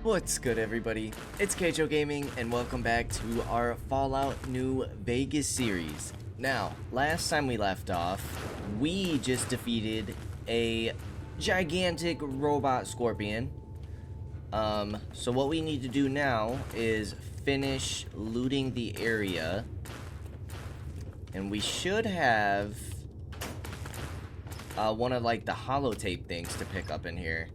What's good, everybody? It's Kaige-O Gaming, and welcome back to our Fallout New Vegas series. Now, last time we left off, we just defeated a gigantic robot scorpion. So what we need to do now is finish looting the area, and we should have one of like the holotape things to pick up in here.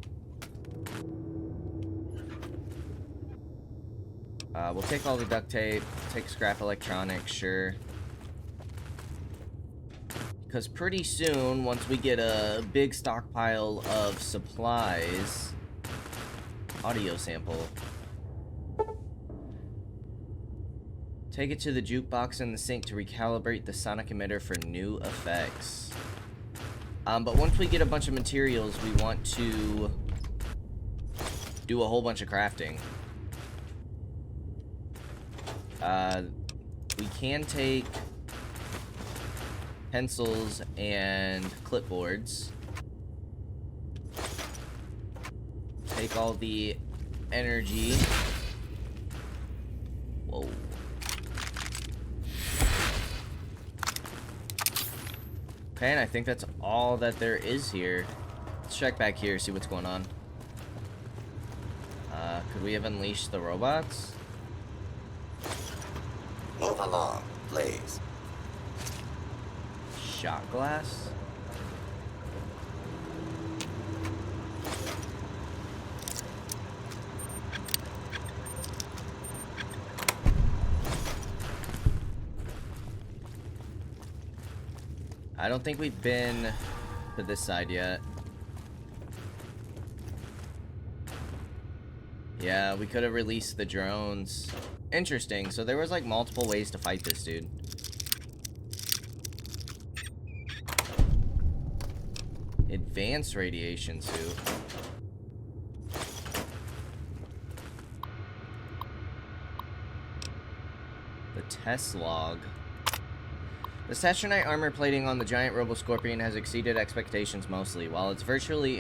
We'll take all the duct tape, take scrap electronics, sure. Because pretty soon, once we get a big stockpile of supplies... Audio sample. Take it to the jukebox in the sink to recalibrate the sonic emitter for new effects. But once we get a bunch of materials, we want to do a whole bunch of crafting. We can take pencils and clipboards. Take all the energy. Whoa. Okay, and I think that's all that there is here. Let's check back here, see what's going on. Could we have unleashed the robots? Move along, please. Shot glass? I don't think we've been to this side yet. Yeah, we could have released the drones. Interesting. So there was like multiple ways to fight this dude. Advanced radiation suit. The test log. The Saturnite armor plating on the giant Robo-Scorpion has exceeded expectations mostly. While it's virtually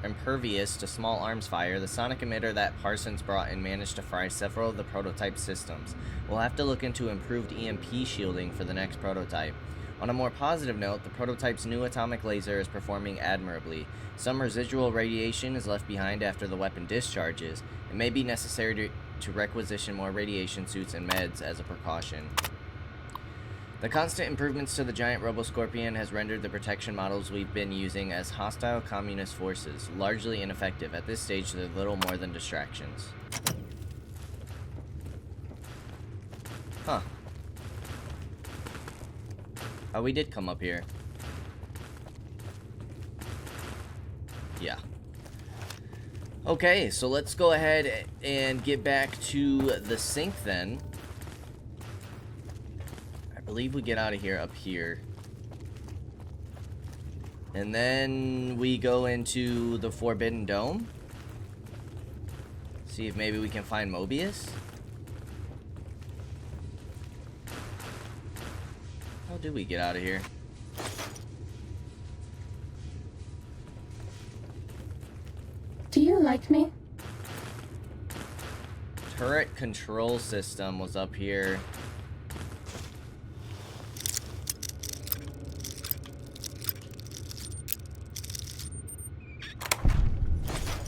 impervious to small arms fire, the sonic emitter that Parsons brought in managed to fry several of the prototype systems. We'll have to look into improved EMP shielding for the next prototype. On a more positive note, the prototype's new atomic laser is performing admirably. Some residual radiation is left behind after the weapon discharges. It may be necessary to requisition more radiation suits and meds as a precaution. The constant improvements to the giant Robo-Scorpion has rendered the protection models we've been using as hostile communist forces largely ineffective. At this stage, they're little more than distractions. Huh. Oh, we did come up here. Yeah. Okay, so let's go ahead and get back to the sink then. I believe we get out of here up here. And then we go into the Forbidden Dome. See if maybe we can find Mobius. How do we get out of here? Do you like me? Turret control system was up here.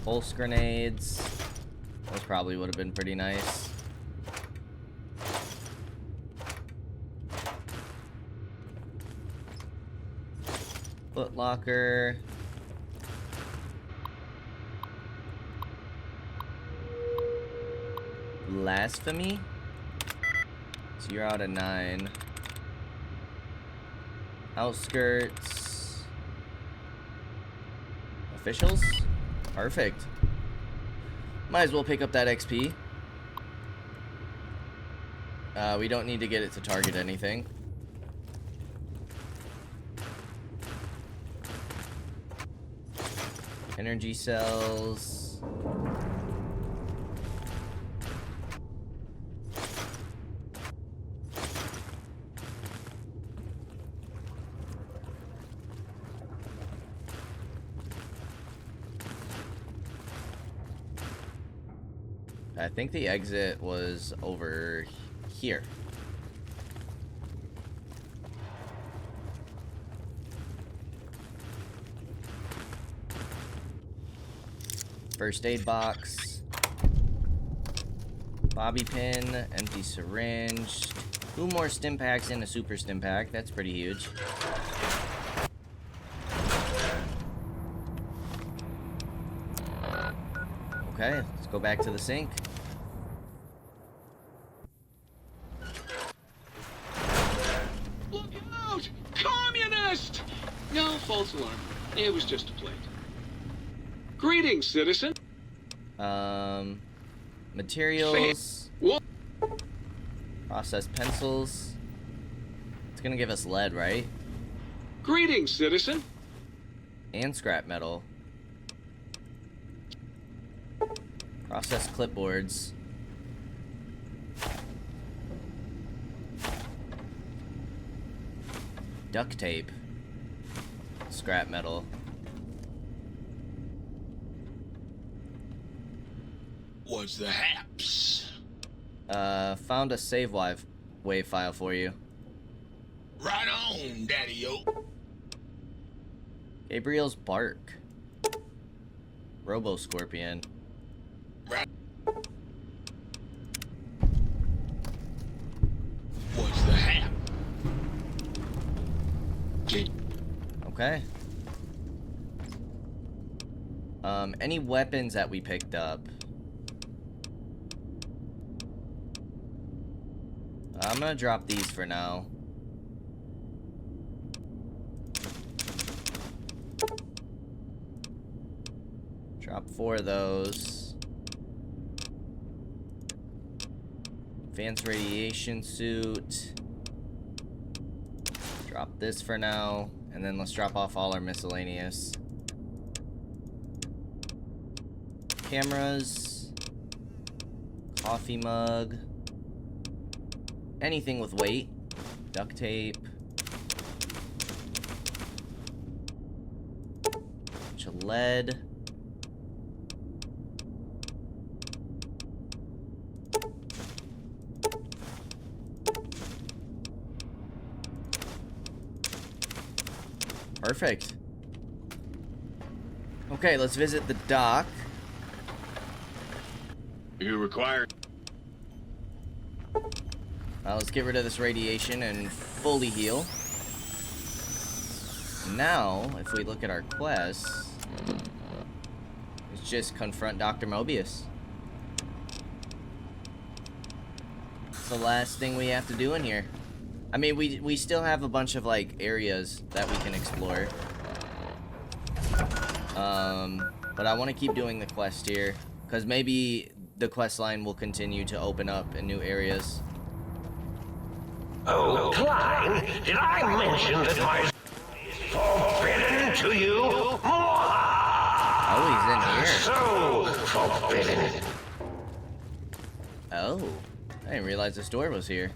Pulse grenades. Those probably would have been pretty nice. Foot locker. Blasphemy? So you're out of 9. Outskirts. Officials? Perfect. Might as well pick up that XP. We don't need to get it to target anything. Energy cells. I think the exit was over here. First aid box. Bobby pin, empty syringe. 2 more stim packs and a super stim pack. That's pretty huge. Okay, let's go back to the sink. Look out! Communist! No, false alarm. It was just a plate. Greetings, citizen. Materials. What? Processed pencils. It's gonna give us lead, right? Greetings, citizen. And scrap metal. Processed clipboards. Duct tape. Scrap metal. What's the haps? Found a save wave file for you. Right on, Daddy-O. Gabriel's bark. Robo-Scorpion. Right. What's the hap? Okay. Any weapons that we picked up? I'm gonna drop these for now. Drop 4 of those. Advanced radiation suit. Drop this for now. And then let's drop off all our miscellaneous. Cameras. Coffee mug. Anything with weight. Duct tape. Bunch of lead. Perfect. Okay, let's visit the dock. You require... Let's get rid of this radiation and fully heal. Now, if we look at our quests, it's just confront Dr. Mobius. It's the last thing we have to do in here. I mean, we still have a bunch of, like, areas that we can explore. But I want to keep doing the quest here, because maybe the quest line will continue to open up in new areas. Oh, Klein, did I mention that my is forbidden to you? Oh, he's in here. So forbidden. Oh, I didn't realize this door was here.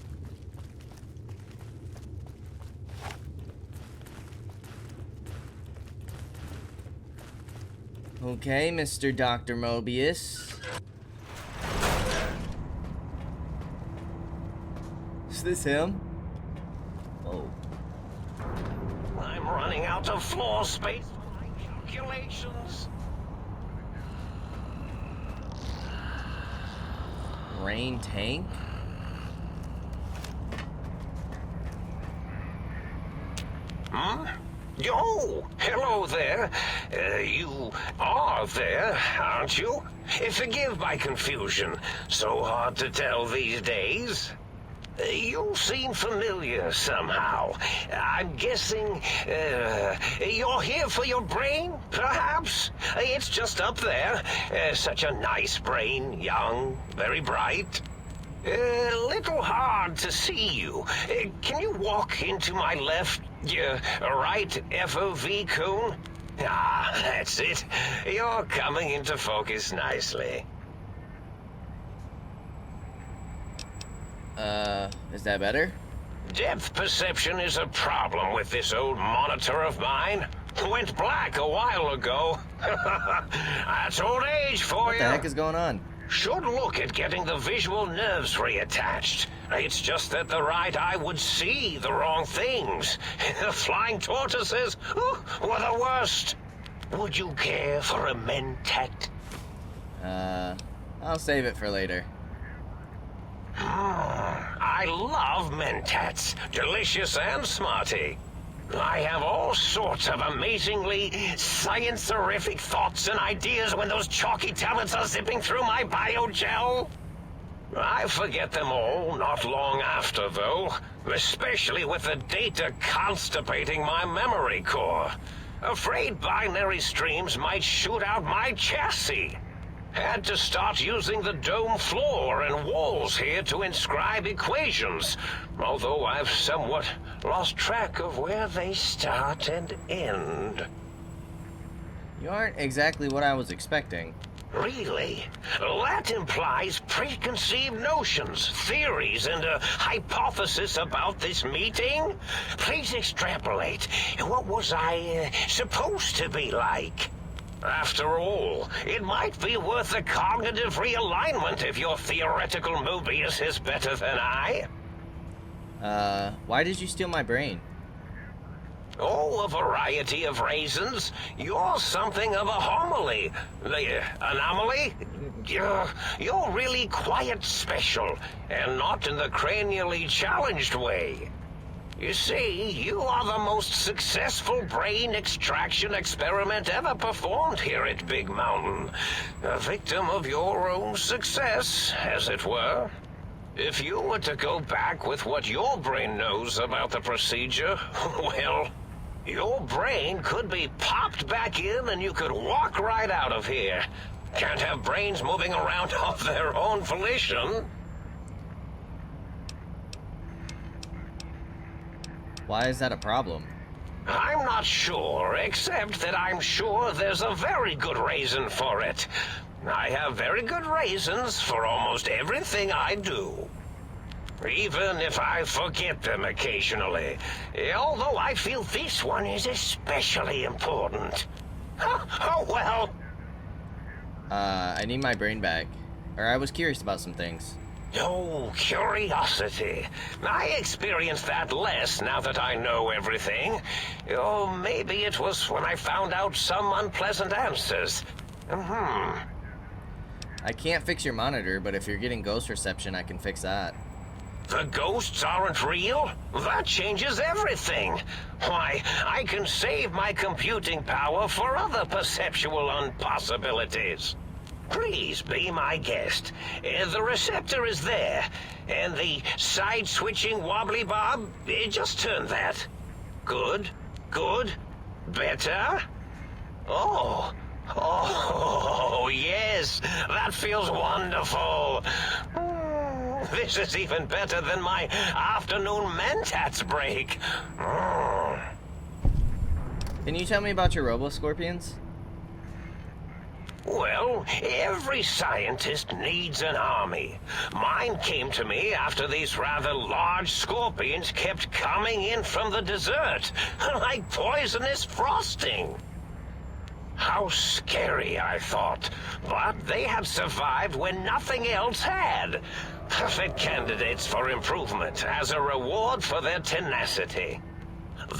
Okay, Mr. Dr. Mobius. Is this him? Oh. I'm running out of floor space for my calculations. Rain tank? Hmm? Oh, hello there. You are there, aren't you? Forgive my confusion. So hard to tell these days. You seem familiar somehow. I'm guessing, you're here for your brain, perhaps? It's just up there. Such a nice brain, young, very bright. Little hard to see you. Can you walk into my left, right FOV cone? Ah, that's it. You're coming into focus nicely. Is that better? Depth perception is a problem with this old monitor of mine. Went black a while ago. That's old age for What you. the heck is going on? should look at getting the visual nerves reattached. It's just that the right eye would see the wrong things. Flying tortoises were the worst. Would you care for a mentat? I'll save it for later. I love mentats. Delicious and smarty. I have all sorts of amazingly science-terrific thoughts and ideas when those chalky tablets are zipping through my biogel. I forget them all not long after, though, especially with the data constipating my memory core. Afraid binary streams might shoot out my chassis. Had to start using the dome floor and walls here to inscribe equations, although I've somewhat lost track of where they start and end. You aren't exactly what I was expecting. Really? That implies preconceived notions, theories, and a hypothesis about this meeting? Please extrapolate. What was I supposed to be like? After all, it might be worth a cognitive realignment if your theoretical Mobius is better than I. Why did you steal my brain? Oh, a variety of reasons. You're something of a homily. Anomaly? You're really quite special, and not in the cranially challenged way. You see, you are the most successful brain extraction experiment ever performed here at Big Mountain. A victim of your own success, as it were. If you were to go back with what your brain knows about the procedure, well, your brain could be popped back in and you could walk right out of here. Can't have brains moving around of their own volition. Why is that a problem? I'm not sure, except that I'm sure there's a very good reason for it. I have very good reasons for almost everything I do. Even if I forget them occasionally. Although I feel this one is especially important. Oh well. I need my brain back. Or I was curious about some things. Oh, curiosity. I experience that less now that I know everything. Oh, maybe it was when I found out some unpleasant answers. I can't fix your monitor, but if you're getting ghost reception, I can fix that. The ghosts aren't real? That changes everything. Why, I can save my computing power for other perceptual impossibilities. Please be my guest. The receptor is there, and the side-switching wobbly bob, just turn that. Good, good, better. Oh, yes, that feels wonderful. This is even better than my afternoon mentats break. Can you tell me about your robo-scorpions? Well, every scientist needs an army. Mine came to me after these rather large scorpions kept coming in from the desert, like poisonous frosting. How scary, I thought. But they had survived when nothing else had. Perfect candidates for improvement as a reward for their tenacity.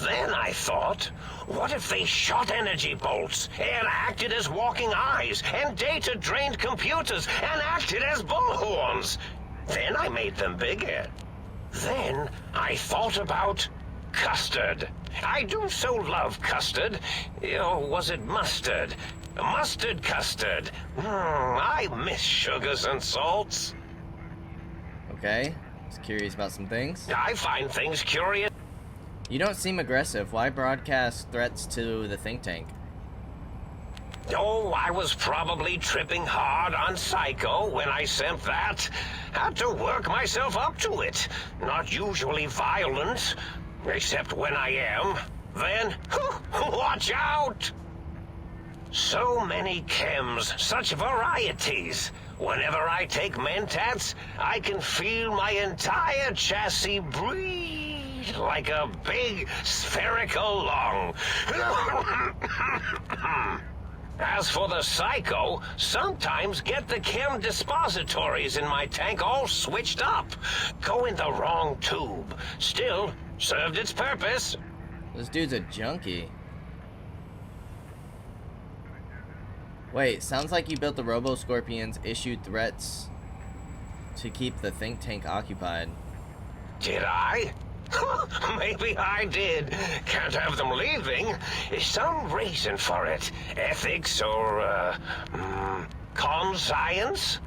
Then I thought, what if they shot energy bolts and acted as walking eyes and data-drained computers and acted as bullhorns? Then I made them bigger. Then I thought about custard. I do so love custard. Or was it mustard? Mustard custard. I miss sugars and salts. Okay, I was curious about some things. I find things curious. You don't seem aggressive. Why broadcast threats to the think tank? Oh, I was probably tripping hard on Psycho when I sent that. Had to work myself up to it. Not usually violent, except when I am. Then, watch out! So many chems, such varieties. Whenever I take mentats, I can feel my entire chassis breathe like a big spherical lung. As for the psycho, sometimes get the chem dispositories in my tank all switched up. Go in the wrong tube. Still, served its purpose. This dude's a junkie. Wait, sounds like you built the Robo-Scorpions, issued threats to keep the think tank occupied. Did I? Maybe I did. Can't have them leaving. Some reason for it. Ethics or, conscience?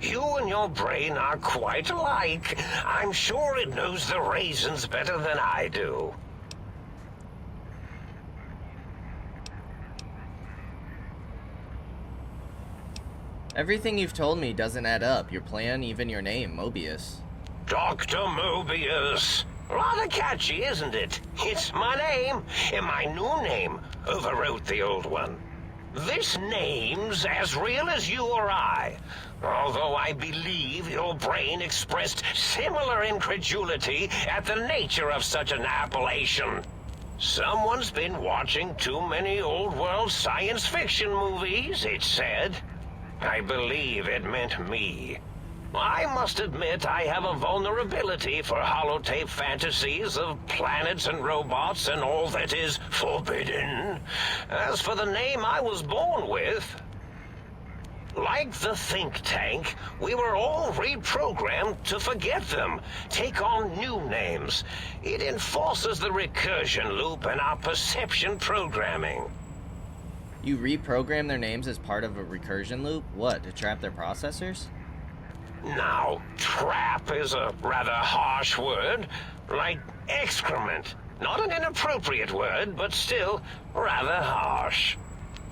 You and your brain are quite alike. I'm sure it knows the reasons better than I do. Everything you've told me doesn't add up. Your plan, even your name, Mobius. Dr. Mobius. Rather catchy, isn't it? It's my name, and my new name overwrote the old one. This name's as real as you or I, although I believe your brain expressed similar incredulity at the nature of such an appellation. Someone's been watching too many old-world science fiction movies, it said. I believe it meant me. I must admit I have a vulnerability for holotape fantasies of planets and robots and all that is forbidden. As for the name I was born with, like the think tank, we were all reprogrammed to forget them, take on new names. It enforces the recursion loop in our perception programming. You reprogram their names as part of a recursion loop? What, to trap their processors? Now, trap is a rather harsh word, like excrement. Not an inappropriate word, but still rather harsh.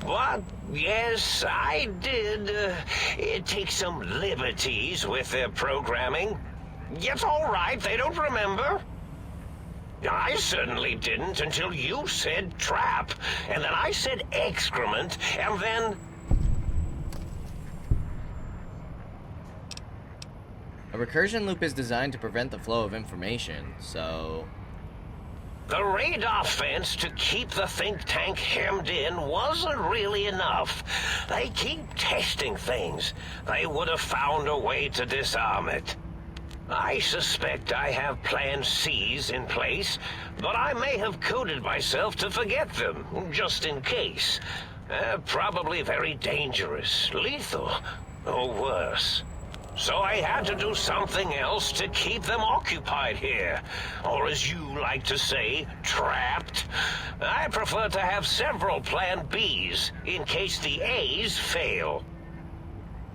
But, yes, I did take some liberties with their programming. It's all right, they don't remember. I certainly didn't until you said trap, and then I said excrement, and then... A recursion loop is designed to prevent the flow of information, so... The radar fence to keep the think tank hemmed in wasn't really enough. They keep testing things. They would have found a way to disarm it. I suspect I have Plan C's in place, but I may have coded myself to forget them, just in case. Probably very dangerous, lethal, or worse. So I had to do something else to keep them occupied here. Or as you like to say, trapped. I prefer to have several Plan Bs, in case the A's fail.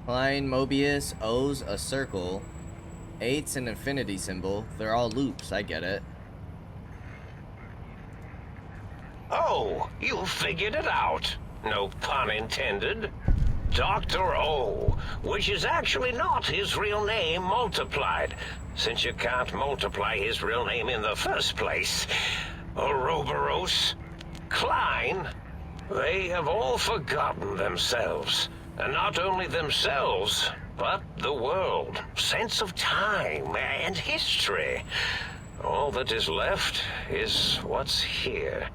Line Mobius, O's a circle, 8's an infinity symbol. They're all loops, I get it. Oh, you figured it out. No pun intended. Dr. O, which is actually not his real name multiplied, since you can't multiply his real name in the first place. Ouroboros, Klein, they have all forgotten themselves. And not only themselves, but the world, sense of time and history. All that is left is what's here.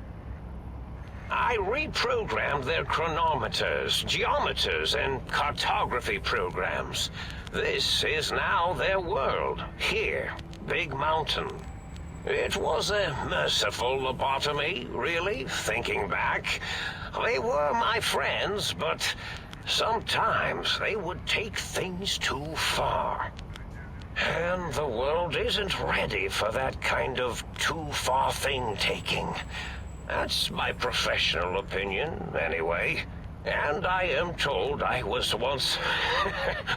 I reprogrammed their chronometers, geometers, and cartography programs. This is now their world, here, Big Mountain. It was a merciful lobotomy, really, thinking back. They were my friends, but sometimes they would take things too far. And the world isn't ready for that kind of too-far thing-taking. That's my professional opinion, anyway. And I am told I was once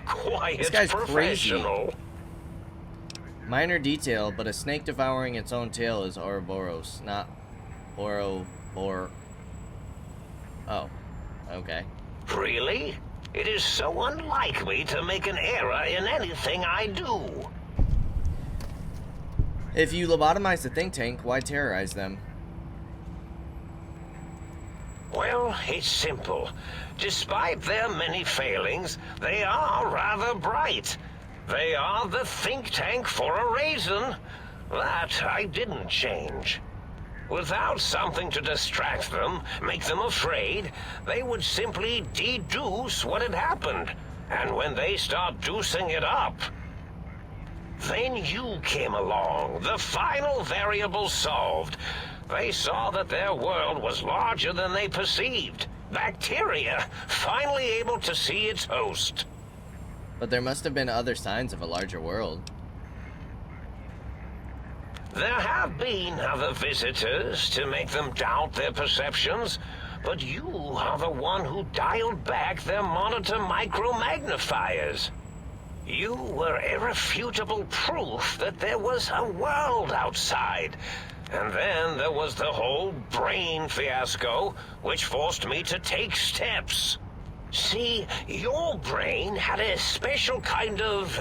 quite This guy's professional. crazy. Minor detail, but a snake devouring its own tail is Ouroboros, not Ourobor. Oh, okay. Really? It is so unlike me to make an error in anything I do. If you lobotomize the think tank, why terrorize them? Well, it's simple. Despite their many failings, they are rather bright. They are the think tank for a reason. That I didn't change. Without something to distract them, make them afraid, they would simply deduce what had happened. And when they start deucing it up, then you came along, the final variable solved. They saw that their world was larger than they perceived. Bacteria, finally able to see its host. But there must have been other signs of a larger world. There have been other visitors to make them doubt their perceptions, but you are the one who dialed back their monitor micromagnifiers. You were irrefutable proof that there was a world outside. And then there was the whole brain fiasco, which forced me to take steps. See, your brain had a special kind of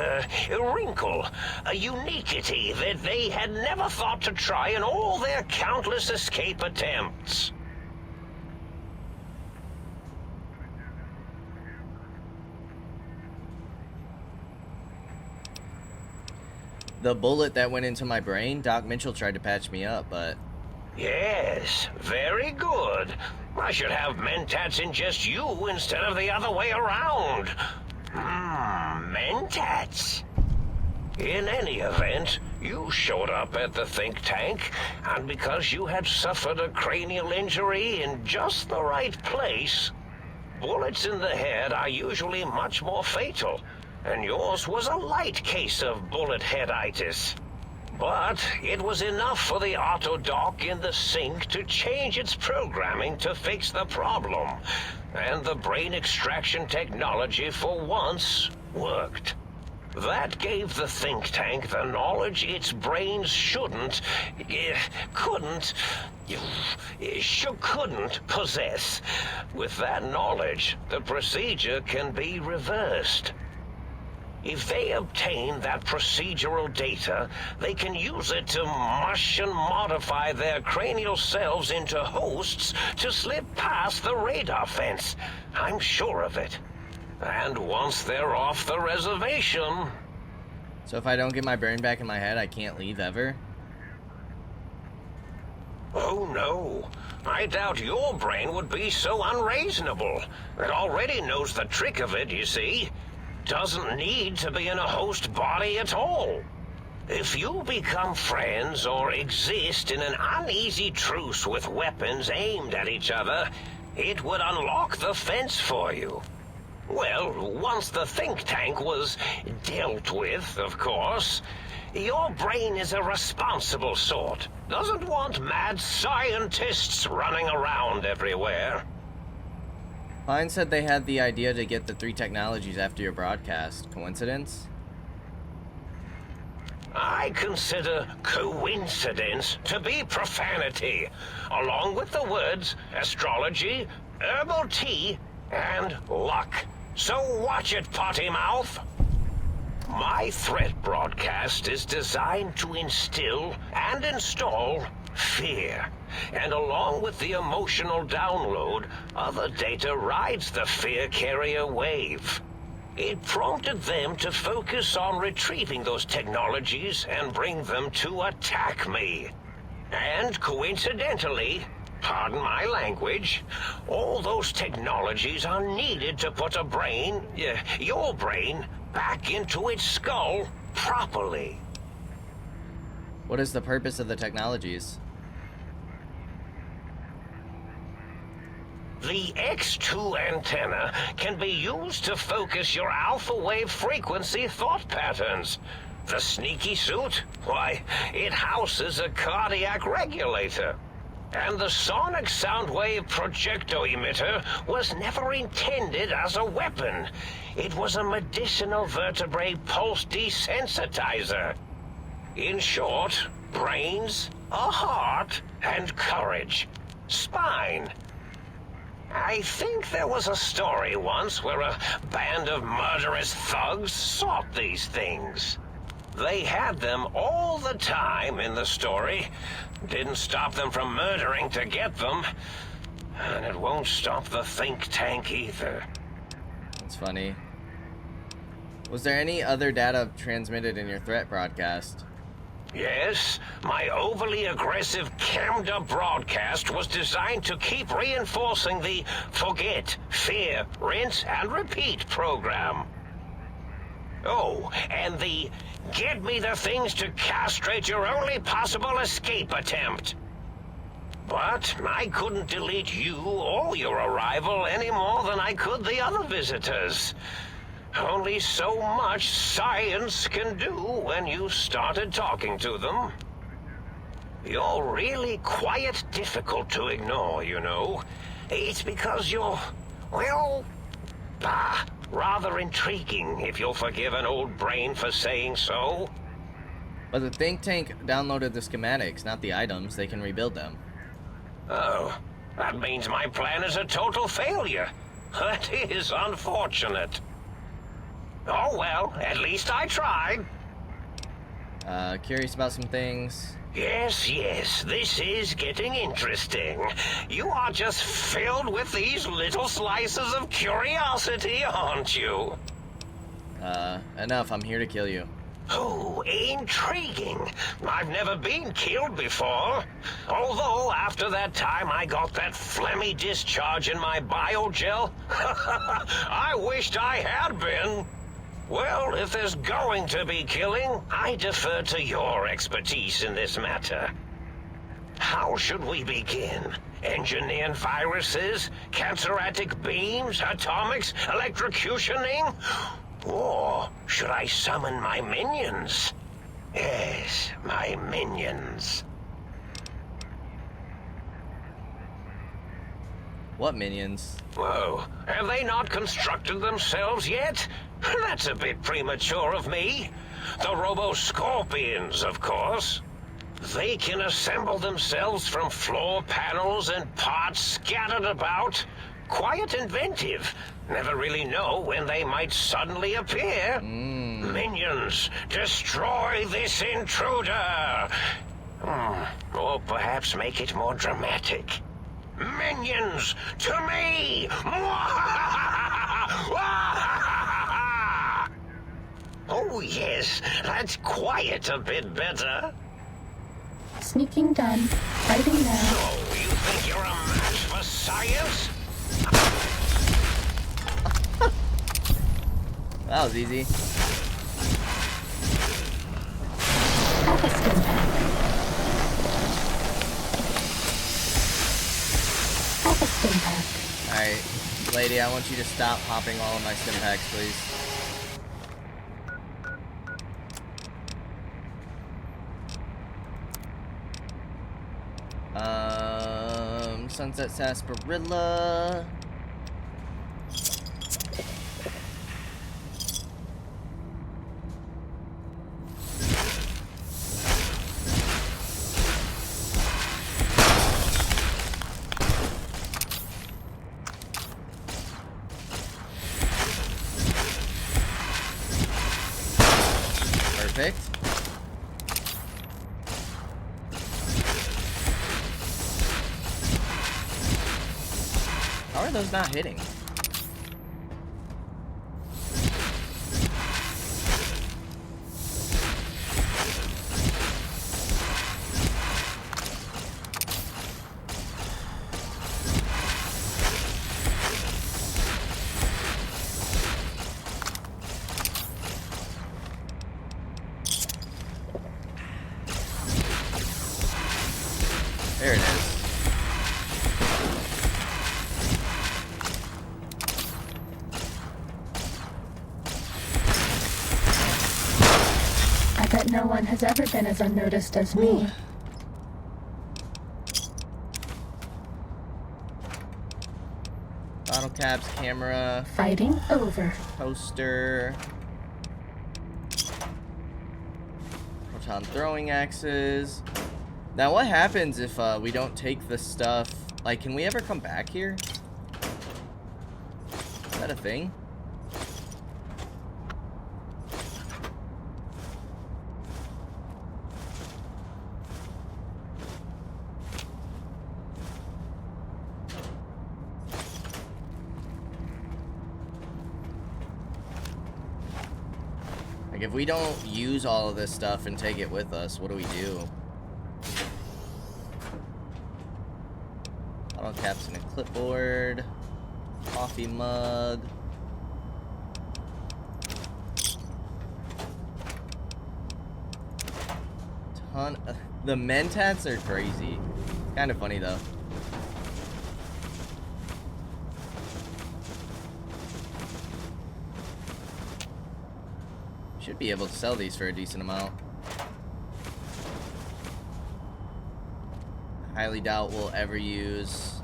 wrinkle, a uniquity that they had never thought to try in all their countless escape attempts. The bullet that went into my brain, Doc Mitchell tried to patch me up, but... Yes, very good. I should have Mentats ingest you instead of the other way around. Mentats. In any event, you showed up at the think tank, and because you had suffered a cranial injury in just the right place, bullets in the head are usually much more fatal, and yours was a light case of bullet headitis. But it was enough for the autodoc in the sink to change its programming to fix the problem, and the brain extraction technology for once worked. That gave the think tank the knowledge its brains couldn't possess. With that knowledge, the procedure can be reversed. If they obtain that procedural data, they can use it to mush and modify their cranial selves into hosts to slip past the radar fence. I'm sure of it. And once they're off the reservation... So if I don't get my brain back in my head, I can't leave ever? Oh no. I doubt your brain would be so unreasonable. It already knows the trick of it, you see. Doesn't need to be in a host body at all. If you become friends or exist in an uneasy truce with weapons aimed at each other, it would unlock the fence for you. Well, once the think tank was dealt with, of course. Your brain is a responsible sort. Doesn't want mad scientists running around everywhere. Pine said they had the idea to get the 3 technologies after your broadcast. Coincidence? I consider coincidence to be profanity, along with the words astrology, herbal tea, and luck. So watch it, potty mouth. My threat broadcast is designed to instill and install fear. And along with the emotional download, other data rides the fear carrier wave. It prompted them to focus on retrieving those technologies and bring them to attack me. And coincidentally, pardon my language, all those technologies are needed to put a brain, your brain, back into its skull properly. What is the purpose of the technologies? The X2 antenna can be used to focus your alpha wave frequency thought patterns. The sneaky suit? Why, it houses a cardiac regulator. And the sonic sound wave projecto emitter was never intended as a weapon. It was a medicinal vertebrae pulse desensitizer. In short, brains, a heart, and courage. Spine. I think there was a story once where a band of murderous thugs sought these things. They had them all the time in the story. Didn't stop them from murdering to get them. And it won't stop the think tank either. That's funny. Was there any other data transmitted in your threat broadcast? Yes, my overly aggressive cammed-up broadcast was designed to keep reinforcing the forget, fear, rinse, and repeat program. Oh, and the get me the things to castrate your only possible escape attempt. But I couldn't delete you or your arrival any more than I could the other visitors. Only so much science can do when you started talking to them. You're really quite difficult to ignore, you know. It's because you're, well, rather intriguing, if you'll forgive an old brain for saying so. But the think tank downloaded the schematics, not the items. They can rebuild them. Oh, that means my plan is a total failure. That is unfortunate. Oh well, at least I tried. Curious about some things. Yes, this is getting interesting. You are just filled with these little slices of curiosity, aren't you? Enough. I'm here to kill you. Oh, intriguing. I've never been killed before. Although, after that time I got that phlegmy discharge in my biogel, I wished I had been. Well, if there's going to be killing, I defer to your expertise in this matter. How should we begin? Engineering viruses, canceratic beams, atomics, electrocutioning? Or should I summon my minions? Yes, my minions. What minions? Whoa, have they not constructed themselves yet? That's a bit premature of me. The Robo-Scorpions, of course. They can assemble themselves from floor panels and parts scattered about. Quite inventive. Never really know when they might suddenly appear. Minions, destroy this intruder! Or perhaps make it more dramatic. Minions, to me! Oh yes, that's quite a bit better. Sneaking done. Fighting now. So, you think you're a match for science? That was easy. Half a stim pack. Half a stim pack. Alright, lady, I want you to stop popping all of my stim packs, please. Sunset Sarsaparilla. Perfect. How are those not hitting? There it is. I bet no one has ever been as unnoticed as me. Bottle caps, camera, Fighting over. poster. Proton throwing axes. Now what happens if we don't take the stuff? Like, can we ever come back here? Is that a thing? Like, if we don't use all of this stuff and take it with us, what do we do? Bottle caps and a clipboard. Coffee mug. The mentats are crazy. Kind of funny, though. Should be able to sell these for a decent amount. Highly doubt we'll ever use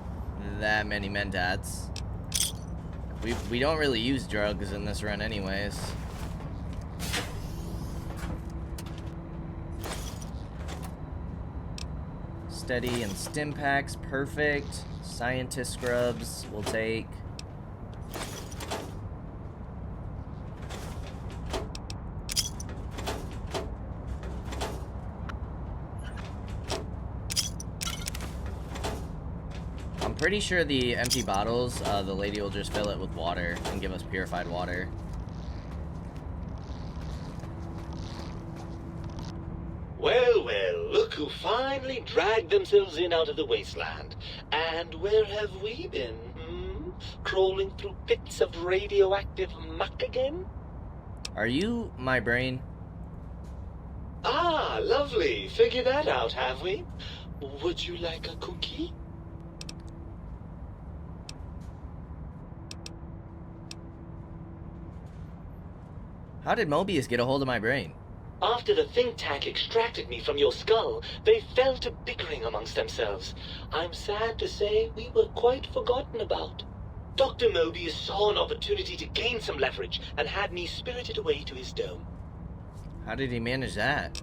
that many mentats. We don't really use drugs in this run anyways. Steady and stim packs, perfect. Scientist scrubs we'll take. I'm pretty sure the empty bottles, the lady will just fill it with water and give us purified water. Well, well, look who finally dragged themselves in out of the wasteland. And where have we been, hmm? Crawling through pits of radioactive muck again? Are you my brain? Ah, lovely. Figured that out, have we? Would you like a cookie? How did Mobius get a hold of my brain? After the think tank extracted me from your skull, they fell to bickering amongst themselves. I'm sad to say we were quite forgotten about. Dr. Mobius saw an opportunity to gain some leverage and had me spirited away to his dome. How did he manage that?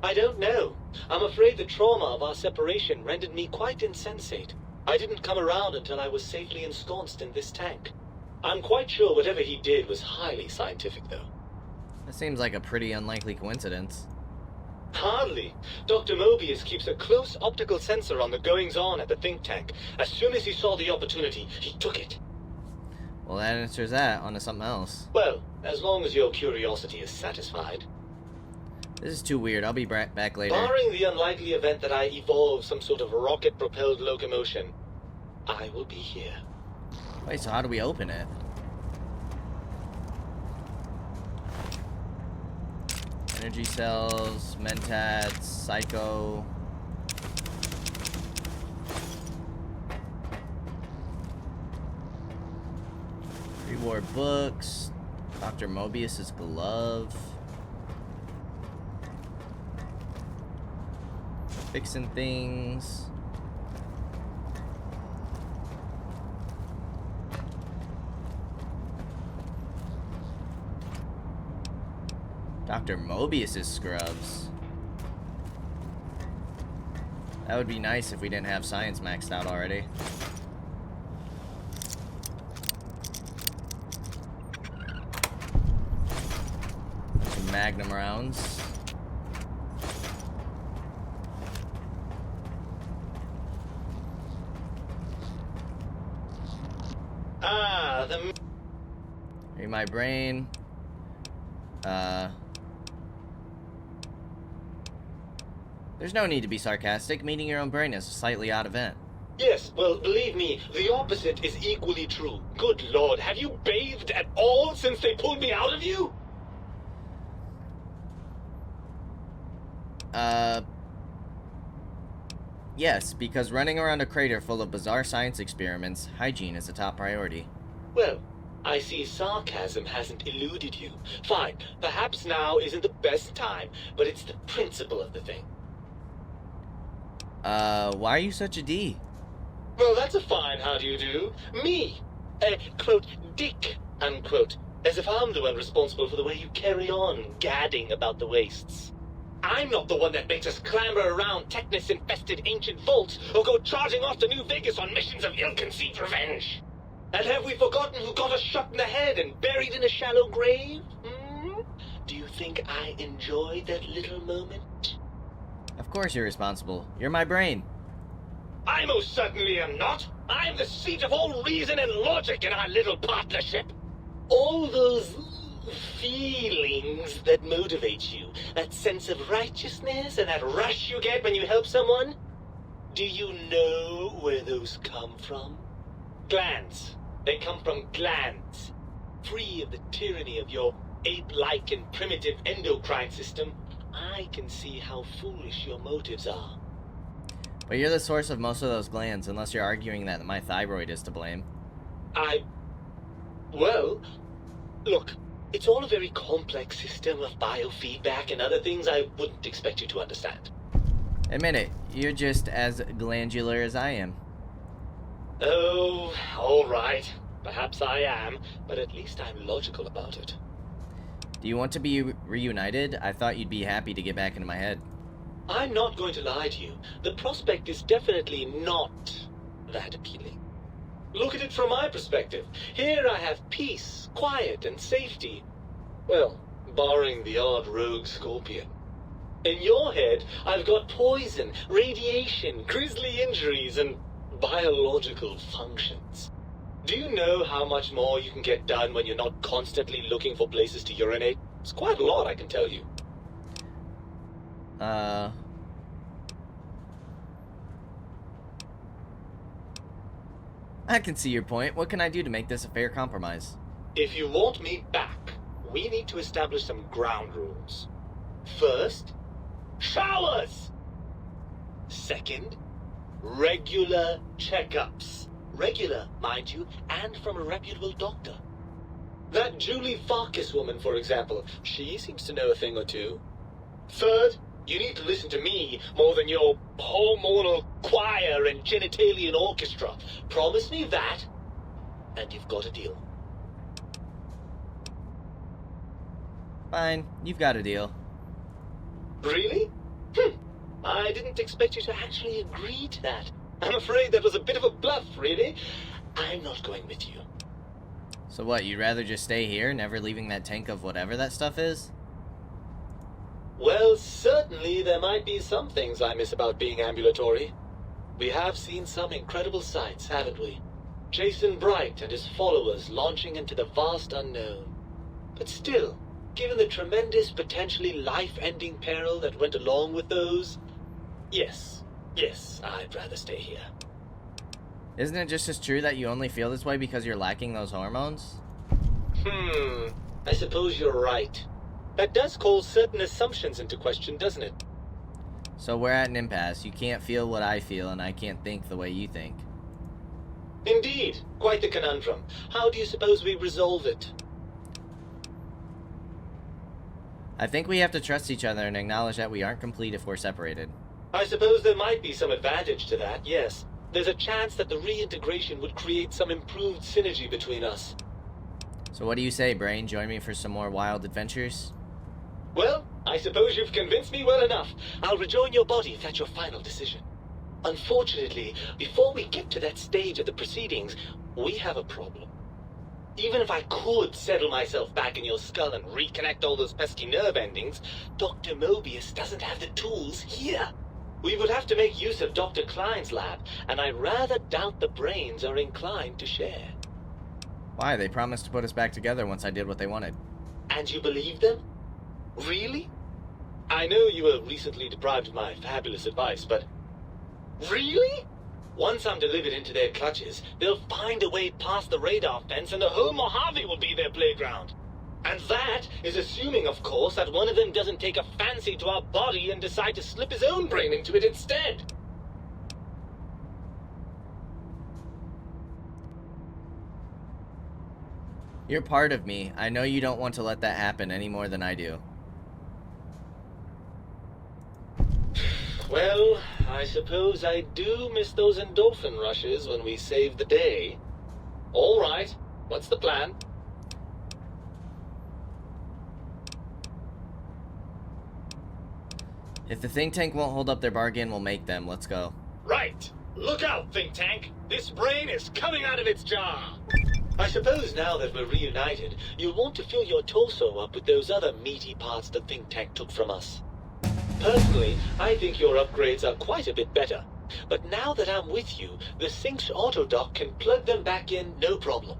I don't know. I'm afraid the trauma of our separation rendered me quite insensate. I didn't come around until I was safely ensconced in this tank. I'm quite sure whatever he did was highly scientific, though. That seems like a pretty unlikely coincidence. Hardly. Dr. Mobius keeps a close optical sensor on the goings-on at the think tank. As soon as he saw the opportunity, he took it. Well, that answers that. On to something else. Well, as long as your curiosity is satisfied. This is too weird. I'll be back later. Barring the unlikely event that I evolve some sort of rocket-propelled locomotion, I will be here. Wait, so how do we open it? Energy cells, mentats, psycho. Reward books. Dr. Mobius's glove. Fixing things. Dr. Mobius's scrubs. That would be nice if we didn't have science maxed out already. Some Magnum rounds. Ah, the... Read my brain. There's no need to be sarcastic. Meeting your own brain is a slightly odd event. Yes, well, believe me, the opposite is equally true. Good Lord, have you bathed at all since they pulled me out of you? Yes, because running around a crater full of bizarre science experiments, hygiene is a top priority. Well, I see sarcasm hasn't eluded you. Fine, perhaps now isn't the best time, but it's the principle of the thing. Why are you such a D? Well, that's a fine how do you do. Me, quote, dick, unquote. As if I'm the one responsible for the way you carry on gadding about the wastes. I'm not the one that makes us clamber around Technus-infested ancient vaults or go charging off to New Vegas on missions of ill-conceived revenge. And have we forgotten who got us shot in the head and buried in a shallow grave? Hmm? Do you think I enjoyed that little moment? Of course you're responsible. You're my brain. I most certainly am not. I'm the seat of all reason and logic in our little partnership. All those feelings that motivate you. That sense of righteousness and that rush you get when you help someone. Do you know where those come from? Glands. They come from glands. Free of the tyranny of your ape-like and primitive endocrine system, I can see how foolish your motives are. But you're the source of most of those glands, unless you're arguing that my thyroid is to blame. Well, look, it's all a very complex system of biofeedback and other things I wouldn't expect you to understand. Admit it, you're just as glandular as I am. Oh, all right. Perhaps I am, but at least I'm logical about it. Do you want to be reunited? I thought you'd be happy to get back into my head. I'm not going to lie to you. The prospect is definitely not that appealing. Look at it from my perspective. Here I have peace, quiet, and safety. Well, barring the odd rogue scorpion. In your head, I've got poison, radiation, grisly injuries, and biological functions. Do you know how much more you can get done when you're not constantly looking for places to urinate? It's quite a lot, I can tell you. I can see your point. What can I do to make this a fair compromise? If you want me back, we need to establish some ground rules. First, showers! Second, regular checkups. Regular, mind you, and from a reputable doctor. That Julie Farkas woman, for example, she seems to know a thing or two. Third, you need to listen to me more than your hormonal choir and genitalian orchestra. Promise me that, and you've got a deal. Fine, you've got a deal. Really? I didn't expect you to actually agree to that. I'm afraid that was a bit of a bluff, really. I'm not going with you. So what, you'd rather just stay here, never leaving that tank of whatever that stuff is? Well, certainly there might be some things I miss about being ambulatory. We have seen some incredible sights, haven't we? Jason Bright and his followers launching into the vast unknown. But still, given the tremendous, potentially life-ending peril that went along with those, yes, I'd rather stay here. Isn't it just as true that you only feel this way because you're lacking those hormones? I suppose you're right. That does call certain assumptions into question, doesn't it? So we're at an impasse. You can't feel what I feel, and I can't think the way you think. Indeed. Quite the conundrum. How do you suppose we resolve it? I think we have to trust each other and acknowledge that we aren't complete if we're separated. I suppose there might be some advantage to that, yes. There's a chance that the reintegration would create some improved synergy between us. So what do you say, Brain? Join me for some more wild adventures? Well, I suppose you've convinced me well enough. I'll rejoin your body if that's your final decision. Unfortunately, before we get to that stage of the proceedings, we have a problem. Even if I could settle myself back in your skull and reconnect all those pesky nerve endings, Dr. Mobius doesn't have the tools here. We would have to make use of Dr. Klein's lab, and I rather doubt the brains are inclined to share. Why? They promised to put us back together once I did what they wanted. And you believe them? Really? I know you were recently deprived of my fabulous advice, but... Really? Once I'm delivered into their clutches, they'll find a way past the radar fence and the whole Mojave will be their playground. And that is assuming, of course, that one of them doesn't take a fancy to our body and decide to slip his own brain into it instead. You're part of me. I know you don't want to let that happen any more than I do. Well, I suppose I do miss those endorphin rushes when we save the day. All right, what's the plan? If the think tank won't hold up their bargain, we'll make them. Let's go. Right. Look out, think tank. This brain is coming out of its jar. I suppose now that we're reunited, you'll want to fill your torso up with those other meaty parts the think tank took from us. Personally, I think your upgrades are quite a bit better. But now that I'm with you, the Sync's autodock can plug them back in no problem.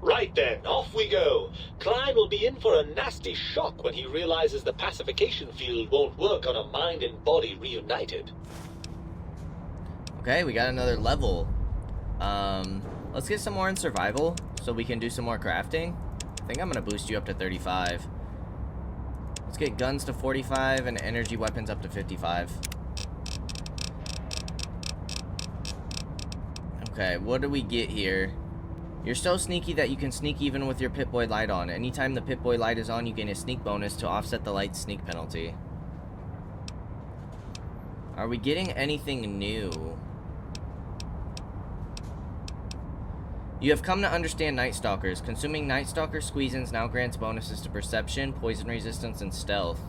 Right then, off we go. Klein will be in for a nasty shock when he realizes the pacification field won't work on a mind and body reunited. Okay, we got another level. Let's get some more in survival so we can do some more crafting. I think I'm gonna boost you up to 35. Let's get guns to 45 and energy weapons up to 55. Okay, what do we get here? You're so sneaky that you can sneak even with your Pip-Boy light on. Anytime the Pip-Boy light is on, you gain a sneak bonus to offset the light's sneak penalty. Are we getting anything new? You have come to understand Night Stalkers. Consuming Night Stalker squeeze-ins now grants bonuses to perception, poison resistance, and stealth.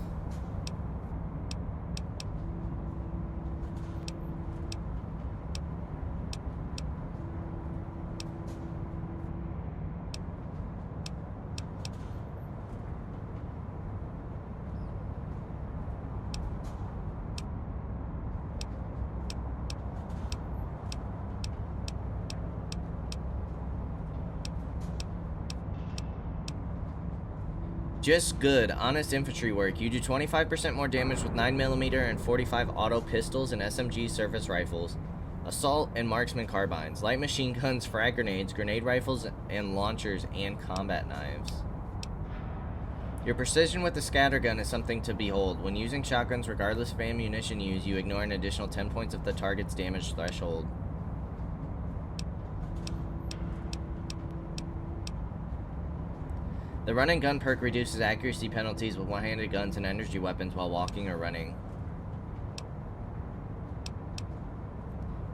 Just good, honest infantry work. You do 25% more damage with 9mm and 45 auto pistols and SMG surface rifles, assault and marksman carbines, light machine guns, frag grenades, grenade rifles, and launchers, and combat knives. Your precision with the scattergun is something to behold. When using shotguns, regardless of ammunition used, you ignore an additional 10 points of the target's damage threshold. The run and gun perk reduces accuracy penalties with one-handed guns and energy weapons while walking or running.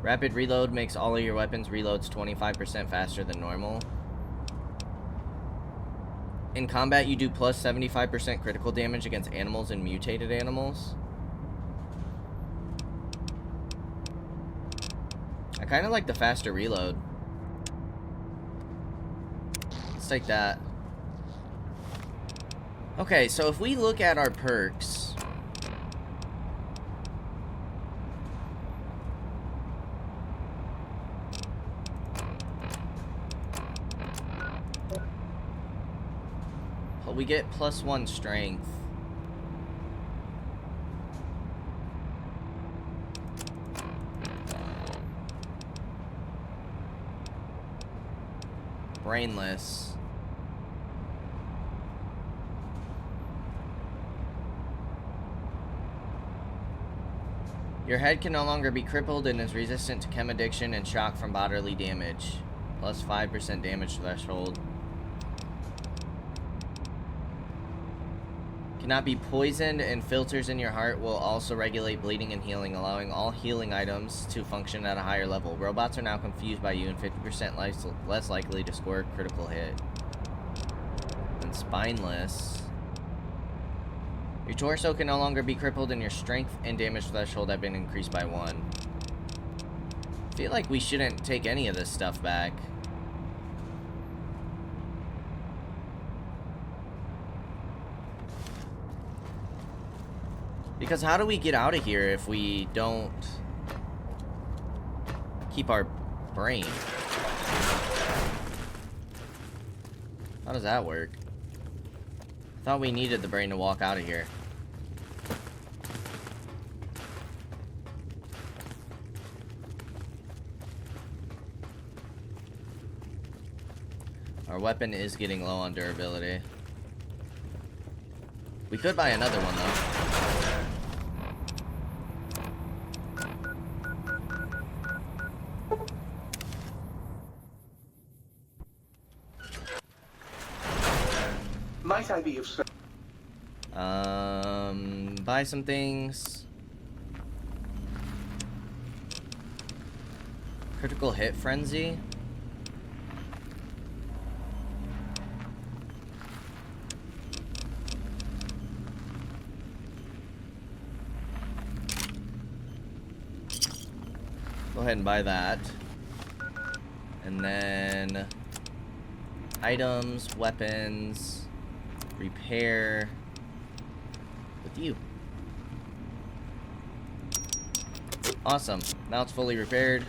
Rapid reload makes all of your weapons reloads 25% faster than normal. In combat, you do plus 75% critical damage against animals and mutated animals. I kind of like the faster reload. Let's take that. Okay, so if we look at our perks, we get +1 strength. Brainless. Your head can no longer be crippled and is resistant to chem addiction and shock from bodily damage. Plus 5% damage threshold. Cannot be poisoned, and filters in your heart will also regulate bleeding and healing, allowing all healing items to function at a higher level. Robots are now confused by you and 50% less likely to score a critical hit. And spineless. Your torso can no longer be crippled, and your strength and damage threshold have been increased by 1. I feel like we shouldn't take any of this stuff back. Because how do we get out of here if we don't keep our brain? How does that work? I thought we needed the brain to walk out of here. Our weapon is getting low on durability. We could buy another one though. Might I be of service? Buy some things. Critical hit frenzy. Go ahead and buy that. And then items, weapons, repair with you. Awesome. Now it's fully repaired.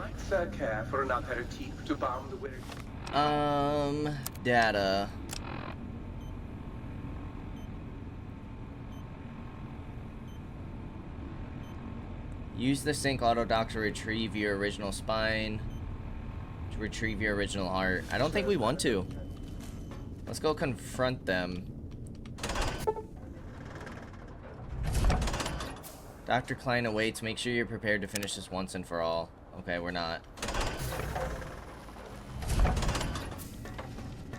might Sir care for an aperitif to balm the weary? Data. Use the sync auto dock to retrieve your original spine. To retrieve your original heart. I don't think we want to. Let's go confront them. Dr. Klein awaits. Make sure you're prepared to finish this once and for all. Okay, we're not.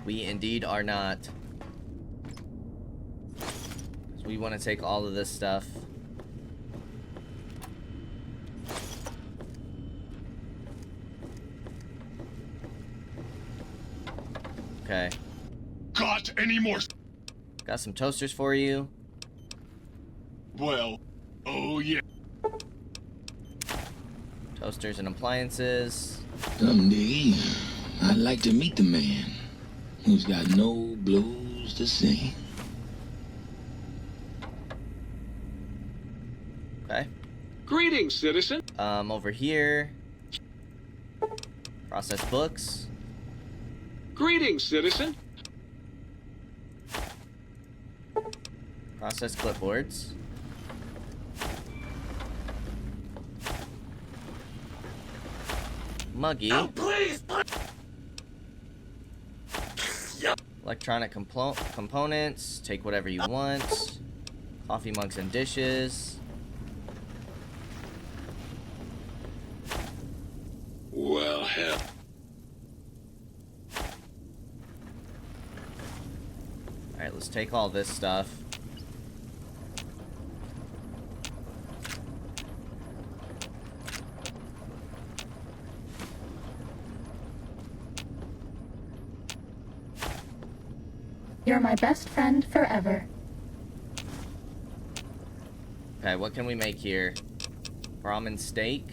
We indeed are not. 'Cause we want to take all of this stuff. Okay. Got any more? Got some toasters for you. Well, oh yeah. Toasters and appliances. Someday, I'd like to meet the man who's got no blues to sing. Okay. Greetings, citizen. Over here. Process books. Greetings, citizen. Process clipboards. Muggy. Oh, please! Electronic components. Take whatever you want. Coffee mugs and dishes. Well, hell. Alright, let's take all this stuff. You're my best friend forever. Okay, what can we make here? Ramen steak.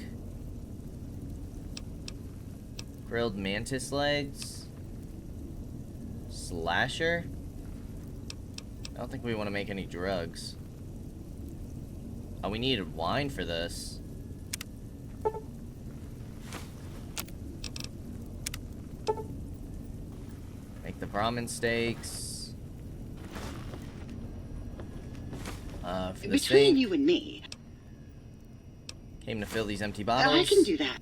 Grilled mantis legs. Slasher. I don't think we want to make any drugs. Oh, we needed wine for this. Make the ramen steaks. For the Between steak, you and me, came to fill these empty bottles. I can do that.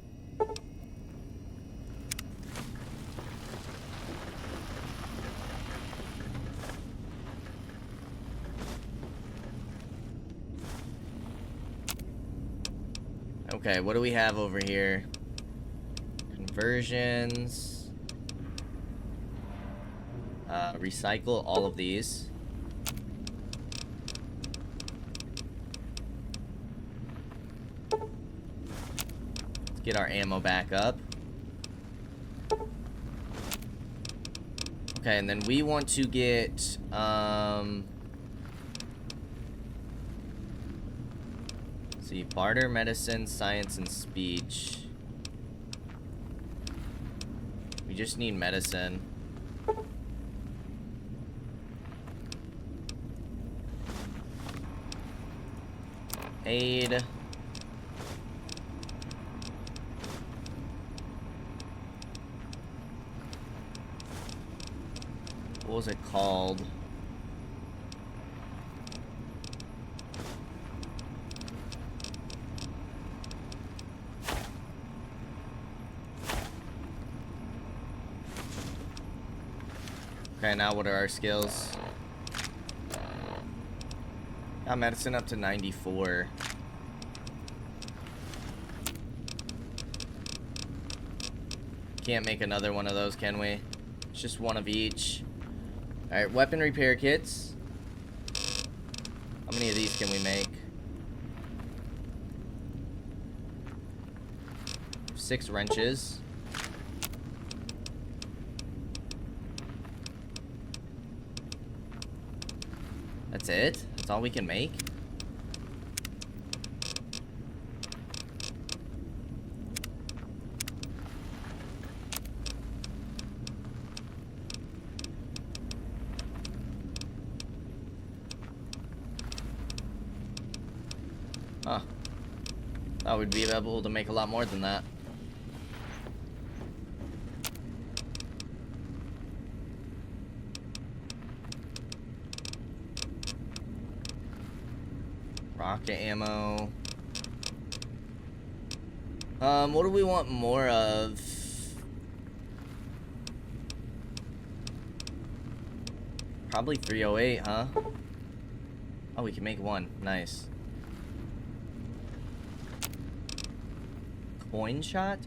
Okay, what do we have over here? Conversions. Recycle all of these. Let's get our ammo back up. Okay, and then we want to get, let's see, barter, medicine, science, and speech. We just need medicine. Aid. What was it called? Okay, now what are our skills? Got medicine up to 94. Can't make another one of those, can we? It's just one of each. Alright, weapon repair kits. How many of these can we make? 6 wrenches. That's it? That's all we can make? Huh. Thought we'd be able to make a lot more than that. Rocket ammo. What do we want more of? Probably 308, huh? Oh, we can make one. Nice. Coin shot?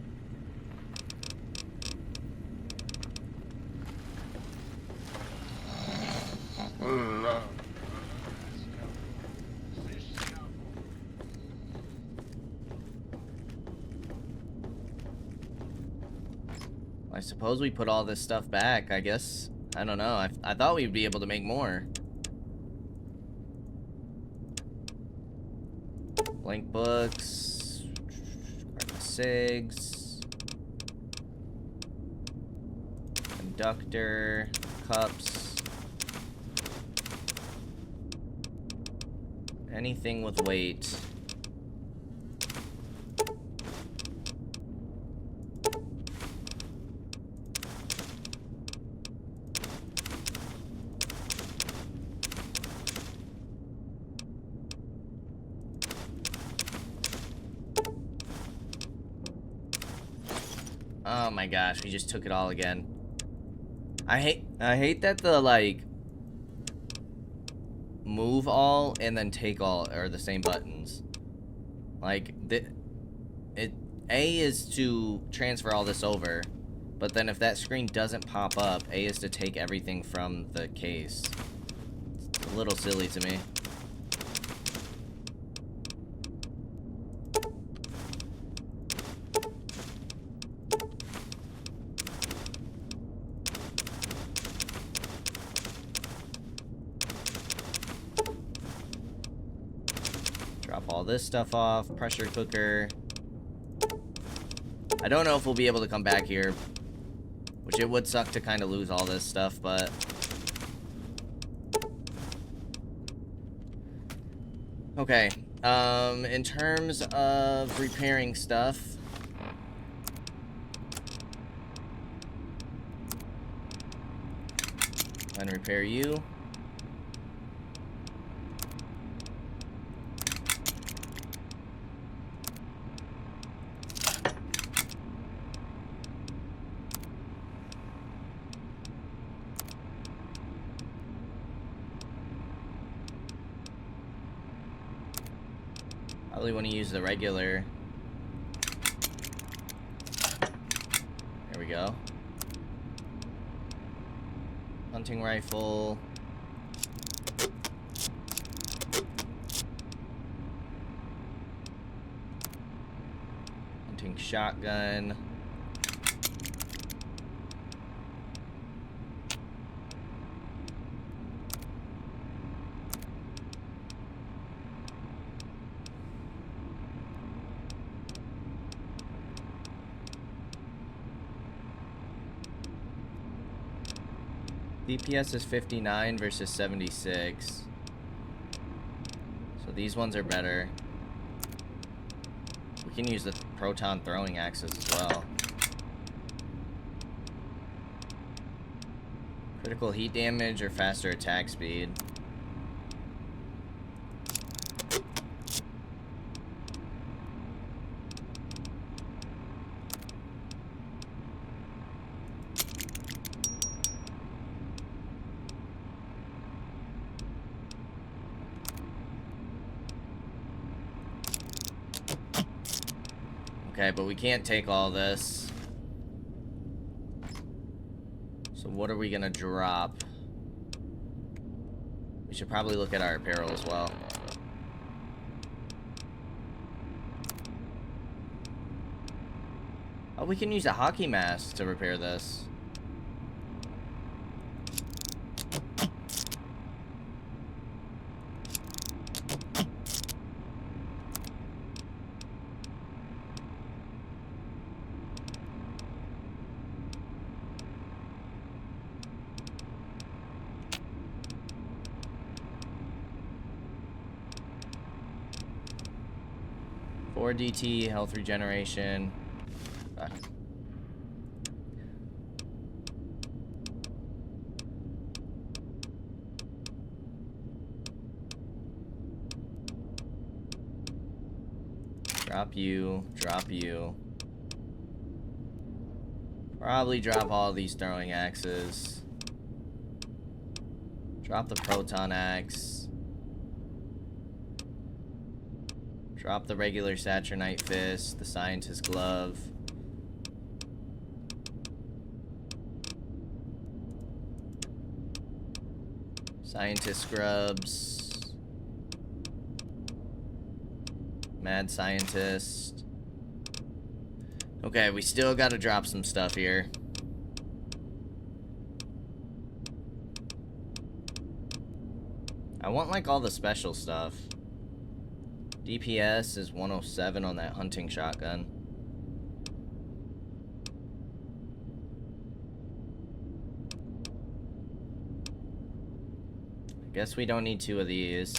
I suppose we put all this stuff back, I guess. I don't know. I thought we'd be able to make more. Blank books. Cigs. Conductor. Cups. Anything with weight. Oh my gosh, we just took it all again. I hate that the like move all and then take all are the same buttons. Like A is to transfer all this over, but then if that screen doesn't pop up, A is to take everything from the case. It's a little silly to me. Drop all this stuff off. Pressure cooker. I don't know if we'll be able to come back here, which it would suck to kind of lose all this stuff, but okay. In terms of repairing stuff, and repair you. Probably want to use the regular. There we go. Hunting rifle. Hunting shotgun. DPS is 59 versus 76. So these ones are better. We can use the proton throwing axes as well. Critical heat damage or faster attack speed. Okay, but we can't take all this. So what are we gonna drop? We should probably look at our apparel as well. Oh, we can use a hockey mask to repair this. DT, health regeneration. Drop you. Drop you. Probably drop all these throwing axes. Drop the proton axe. Drop the regular Saturnite fist, the scientist glove. Scientist scrubs. Mad scientist. Okay, we still gotta drop some stuff here. I want like all the special stuff. DPS is 107 on that hunting shotgun. I guess we don't need 2 of these.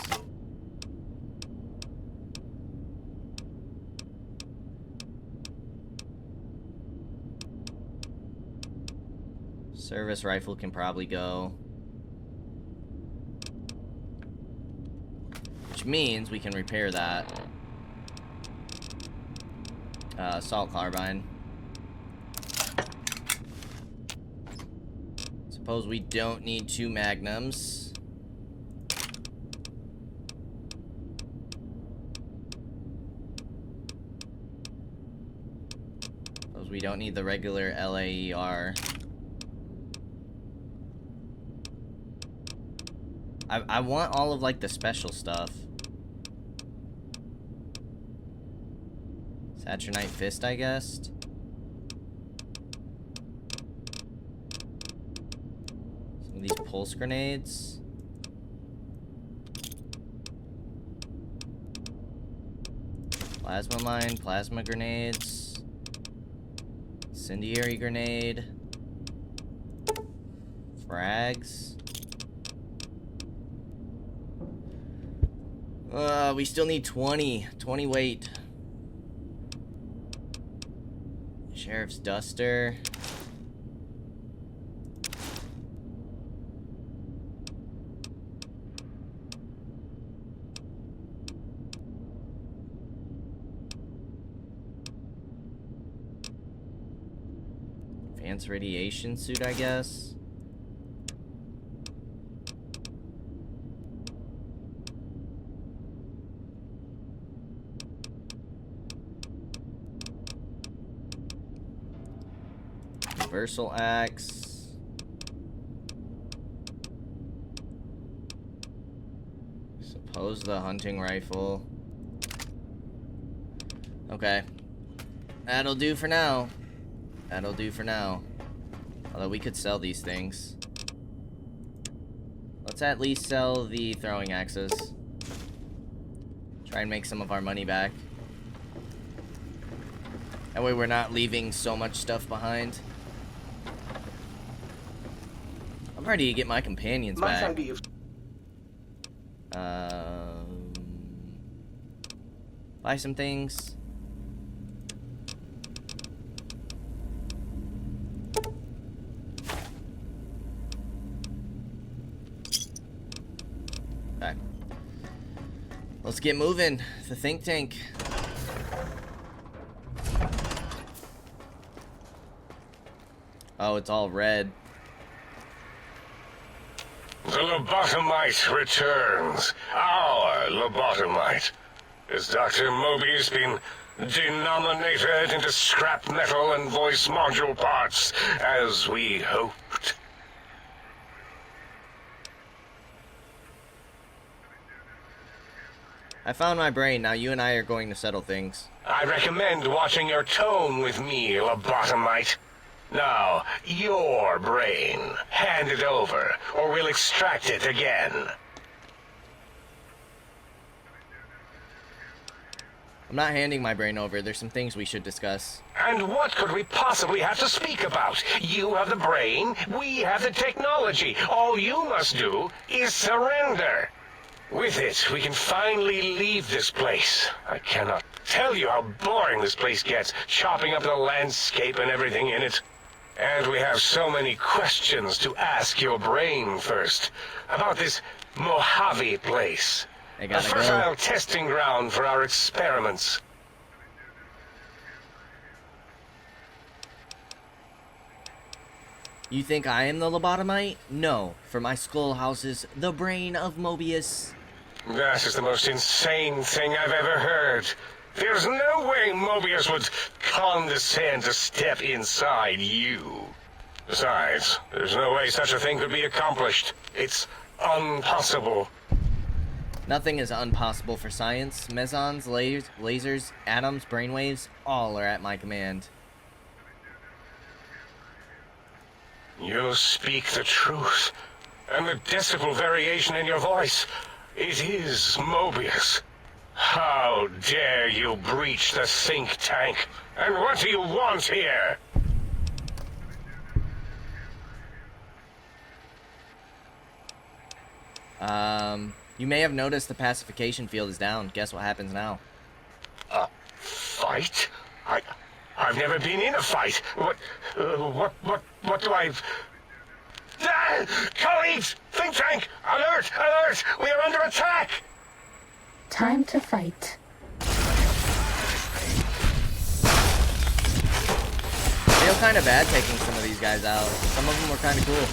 Service rifle can probably go. Which means we can repair that. Assault carbine. Suppose we don't need 2 magnums. Suppose we don't need the regular LAER. I want all of like the special stuff. Saturnite fist, I guess. Some of these pulse grenades. Plasma mine, plasma grenades. Incendiary grenade. Frags. We still need 20 weight. Sheriff's duster. Advanced radiation suit, I guess. Universal axe. Suppose the hunting rifle. Okay. That'll do for now. That'll do for now. Although we could sell these things. Let's at least sell the throwing axes. Try and make some of our money back. That way we're not leaving so much stuff behind. I'm ready to get my companions back. Buy some things. Okay. Let's get moving. The think tank. Oh, it's all red. The lobotomite returns. Our lobotomite. Has Dr. Mobius been denominated into scrap metal and voice module parts, as we hoped? I found my brain. Now you and I are going to settle things. I recommend watching your tone with me, lobotomite. Now, your brain. Hand it over, or we'll extract it again. I'm not handing my brain over. There's some things we should discuss. And what could we possibly have to speak about? You have the brain, we have the technology. All you must do is surrender. With it, we can finally leave this place. I cannot tell you how boring this place gets, chopping up the landscape and everything in it. And we have so many questions to ask your brain first. About this Mojave place. They A gotta fertile go. testing ground for our experiments. You think I am the lobotomite? No, for my skull houses the brain of Mobius. That is the most insane thing I've ever heard. There's no way Mobius would condescend to step inside you. Besides, there's no way such a thing could be accomplished. It's impossible. Nothing is impossible for science. Mesons, lasers, atoms, brainwaves, all are at my command. You speak the truth. And the decibel variation in your voice, it is Mobius. How dare you breach the think tank? And what do you want here? You may have noticed the pacification field is down. Guess what happens now? A fight? I've never been in a fight. What do I... Ah! Colleagues! Think tank! Alert! Alert! We are under attack! Time to fight. I feel kind of bad taking some of these guys out. Some of them were kind of cool.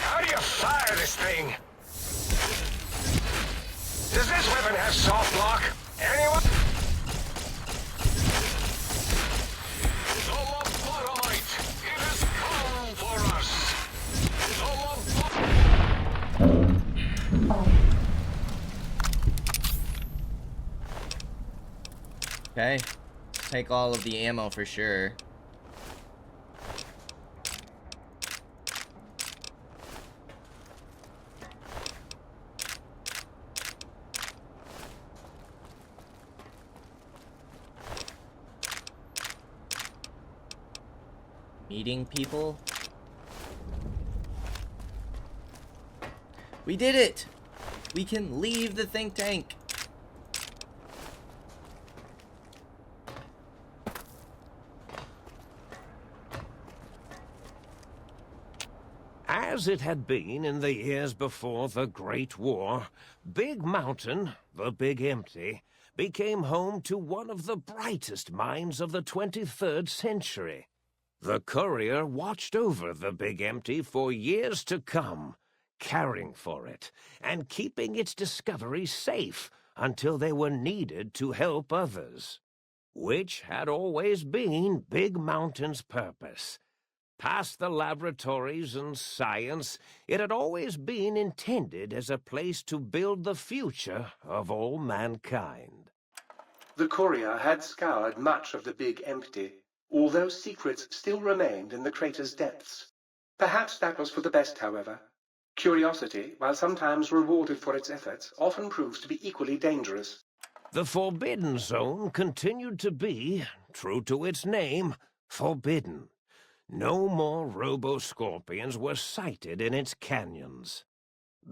How do you fire this thing? Does this weapon have soft lock? Anyone? The lobotomite! It has come for us! Okay. Take all of the ammo for sure. Meeting people? We did it! We can leave the think tank! As it had been in the years before the Great War, Big Mountain, the Big Empty, became home to one of the brightest minds of the 23rd century. The courier watched over the Big Empty for years to come, caring for it and keeping its discoveries safe until they were needed to help others, which had always been Big Mountain's purpose. Past the laboratories and science, it had always been intended as a place to build the future of all mankind. The courier had scoured much of the Big Empty, although secrets still remained in the crater's depths. Perhaps that was for the best, however. Curiosity, while sometimes rewarded for its efforts, often proves to be equally dangerous. The Forbidden Zone continued to be, true to its name, forbidden. No more robo-scorpions were sighted in its canyons.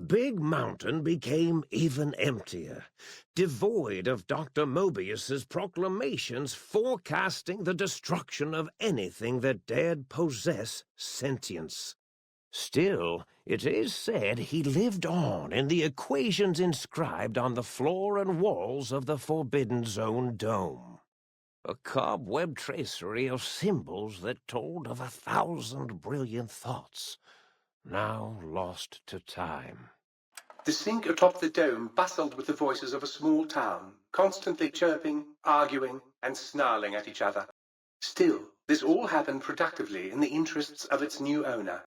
Big Mountain became even emptier, devoid of Dr. Mobius's proclamations forecasting the destruction of anything that dared possess sentience. Still, it is said he lived on in the equations inscribed on the floor and walls of the Forbidden Zone dome. A cobweb tracery of symbols that told of 1,000 brilliant thoughts, now lost to time. The sink atop the dome bustled with the voices of a small town, constantly chirping, arguing, and snarling at each other. Still, this all happened productively in the interests of its new owner.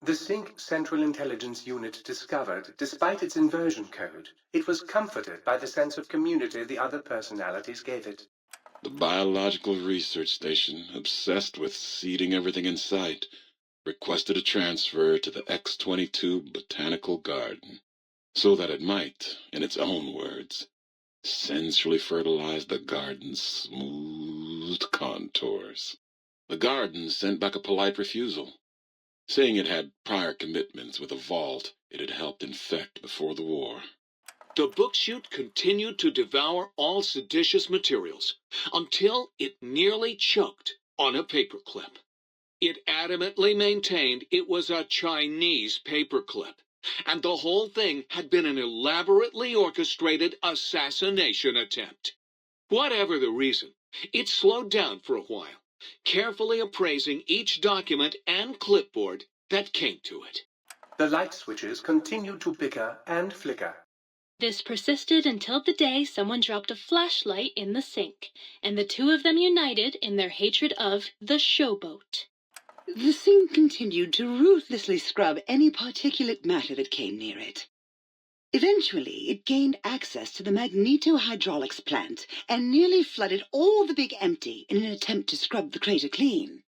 The Sync Central Intelligence Unit discovered, despite its inversion code, it was comforted by the sense of community the other personalities gave it. The Biological Research Station, obsessed with seeding everything in sight, requested a transfer to the X-22 Botanical Garden, so that it might, in its own words, sensually fertilize the garden's smooth contours. The garden sent back a polite refusal, saying it had prior commitments with a vault it had helped infect before the war. The book chute continued to devour all seditious materials until it nearly choked on a paperclip. It adamantly maintained it was a Chinese paperclip, and the whole thing had been an elaborately orchestrated assassination attempt. Whatever the reason, it slowed down for a while, carefully appraising each document and clipboard that came to it. The light switches continued to bicker and flicker. This persisted until the day someone dropped a flashlight in the sink, and the two of them united in their hatred of the showboat. The sink continued to ruthlessly scrub any particulate matter that came near it. Eventually, it gained access to the magneto-hydraulics plant and nearly flooded all the big empty in an attempt to scrub the crater clean.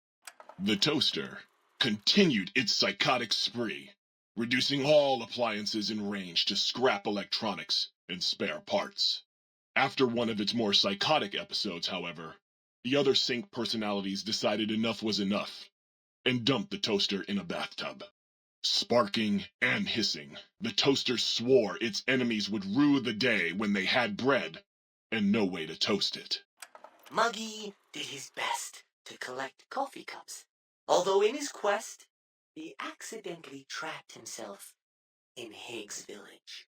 The toaster continued its psychotic spree, reducing all appliances in range to scrap electronics and spare parts. After one of its more psychotic episodes, however, the other sink personalities decided enough was enough and dumped the toaster in a bathtub. Sparking and hissing, the toaster swore its enemies would rue the day when they had bread and no way to toast it. Muggy did his best to collect coffee cups, although in his quest, he accidentally trapped himself in Higgs Village.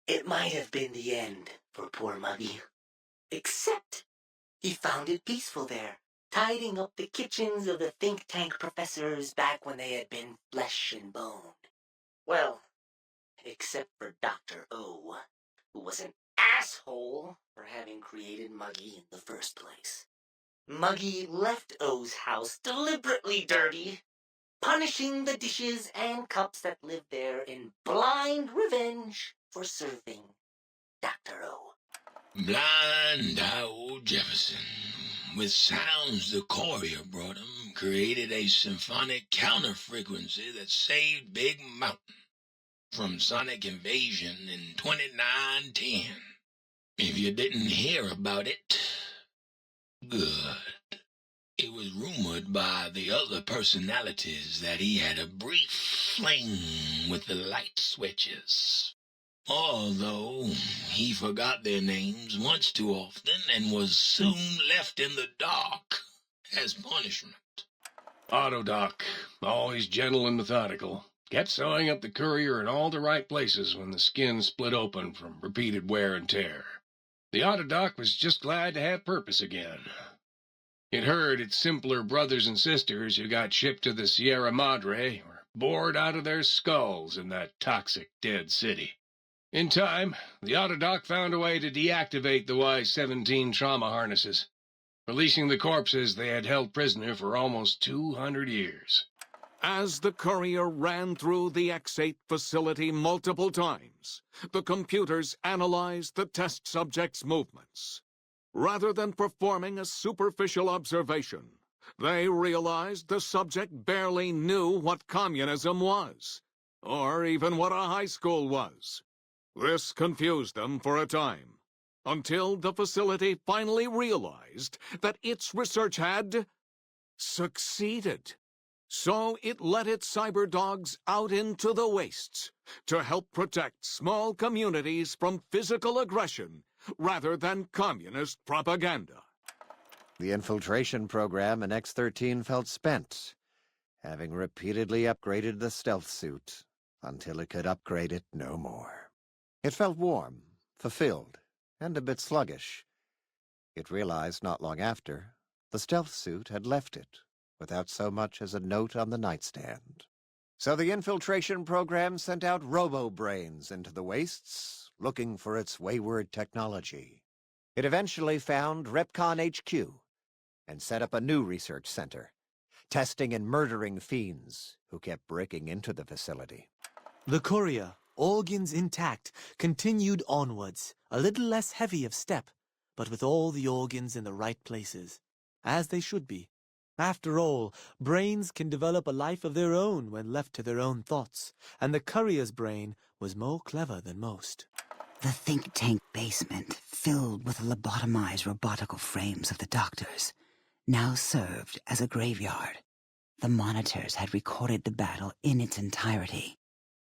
It might have been the end for poor Muggy, except he found it peaceful there, tidying up the kitchens of the think tank professors back when they had been flesh and bone. Well, except for Dr. O, who was an asshole for having created Muggy in the first place. Muggy left O's house deliberately dirty, punishing the dishes and cups that lived there in blind revenge for serving Dr. O. Blind old Jefferson, with sounds the courier brought him, created a symphonic counter-frequency that saved Big Mountain from sonic invasion in 2910. If you didn't hear about it, good. It was rumored by the other personalities that he had a brief fling with the light switches. Although he forgot their names once too often and was soon left in the dark as punishment. Autodoc, always gentle and methodical, kept sewing up the courier in all the right places when the skin split open from repeated wear and tear. The Autodoc was just glad to have purpose again. It heard its simpler brothers and sisters who got shipped to the Sierra Madre were bored out of their skulls in that toxic dead city. In time, the Autodoc found a way to deactivate the Y-17 trauma harnesses, releasing the corpses they had held prisoner for almost 200 years. As the courier ran through the X-8 facility multiple times, the computers analyzed the test subject's movements. Rather than performing a superficial observation, they realized the subject barely knew what communism was, or even what a high school was. This confused them for a time, until the facility finally realized that its research had succeeded. So it let its cyber dogs out into the wastes to help protect small communities from physical aggression rather than communist propaganda. The infiltration program in X-13 felt spent, having repeatedly upgraded the stealth suit until it could upgrade it no more. It felt warm, fulfilled, and a bit sluggish. It realized not long after the stealth suit had left it without so much as a note on the nightstand. So the infiltration program sent out robo-brains into the wastes, looking for its wayward technology. It eventually found Repcon HQ and set up a new research center, testing and murdering fiends who kept breaking into the facility. The courier, organs intact, continued onwards, a little less heavy of step, but with all the organs in the right places, as they should be. After all, brains can develop a life of their own when left to their own thoughts, and the courier's brain was more clever than most. The think tank basement, filled with lobotomized robotical frames of the doctors, now served as a graveyard. The monitors had recorded the battle in its entirety,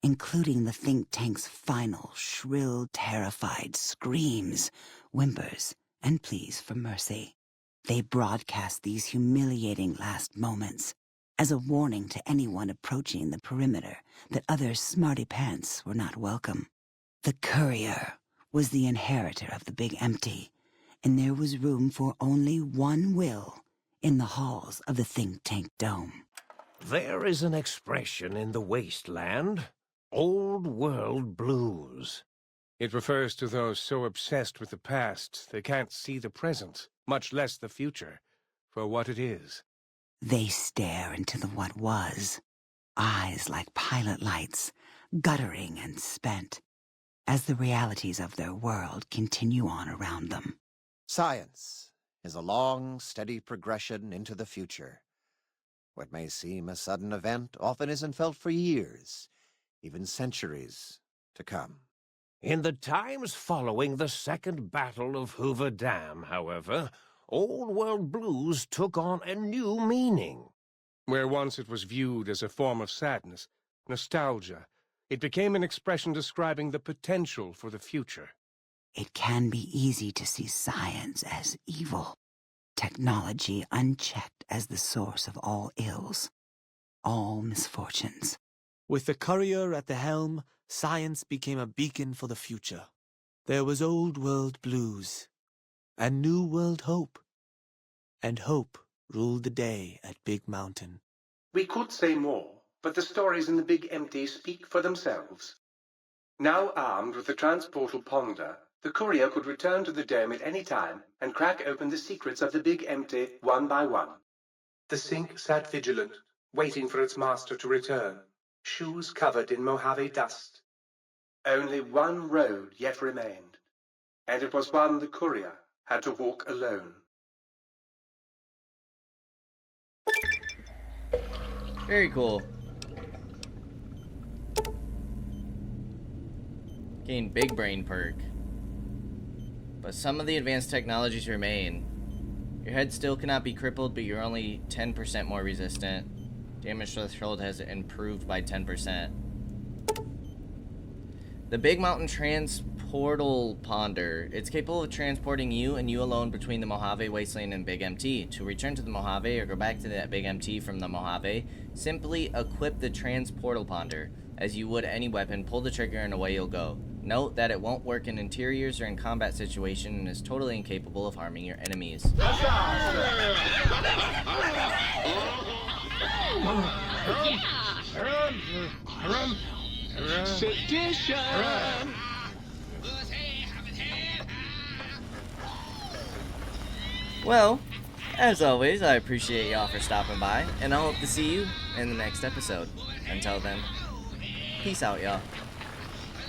including the think tank's final, shrill, terrified screams, whimpers, and pleas for mercy. They broadcast these humiliating last moments, as a warning to anyone approaching the perimeter that other smarty pants were not welcome. The courier was the inheritor of the Big Empty, and there was room for only one will in the halls of the think tank dome. There is an expression in the wasteland, old world blues. It refers to those so obsessed with the past they can't see the present, much less the future, for what it is. They stare into the what was, eyes like pilot lights, guttering and spent, as the realities of their world continue on around them. Science is a long, steady progression into the future. What may seem a sudden event often isn't felt for years, even centuries, to come. In the times following the Second Battle of Hoover Dam, however, old world blues took on a new meaning. Where once it was viewed as a form of sadness, nostalgia, it became an expression describing the potential for the future. It can be easy to see science as evil, technology unchecked as the source of all ills, all misfortunes. With the courier at the helm, science became a beacon for the future. There was old world blues, and new world hope. And hope ruled the day at Big Mountain. We could say more, but the stories in the Big Empty speak for themselves. Now armed with the transportal ponder, the courier could return to the dome at any time and crack open the secrets of the Big Empty one by one. The sink sat vigilant, waiting for its master to return, shoes covered in Mojave dust. Only one road yet remained, and it was one the courier had to walk alone. Very cool. Gain big brain perk. But some of the advanced technologies remain. Your head still cannot be crippled, but you're only 10% more resistant. Damage threshold has improved by 10%. The Big Mountain Transportal Ponder. It's capable of transporting you and you alone between the Mojave Wasteland and Big MT. To return to the Mojave or go back to that Big MT from the Mojave, simply equip the Transportal Ponder. As you would any weapon, pull the trigger and away you'll go. Note that it won't work in interiors or in combat situations and is totally incapable of harming your enemies. Sedition! Well, as always, I appreciate y'all for stopping by, and I hope to see you in the next episode. Until then, peace out, y'all.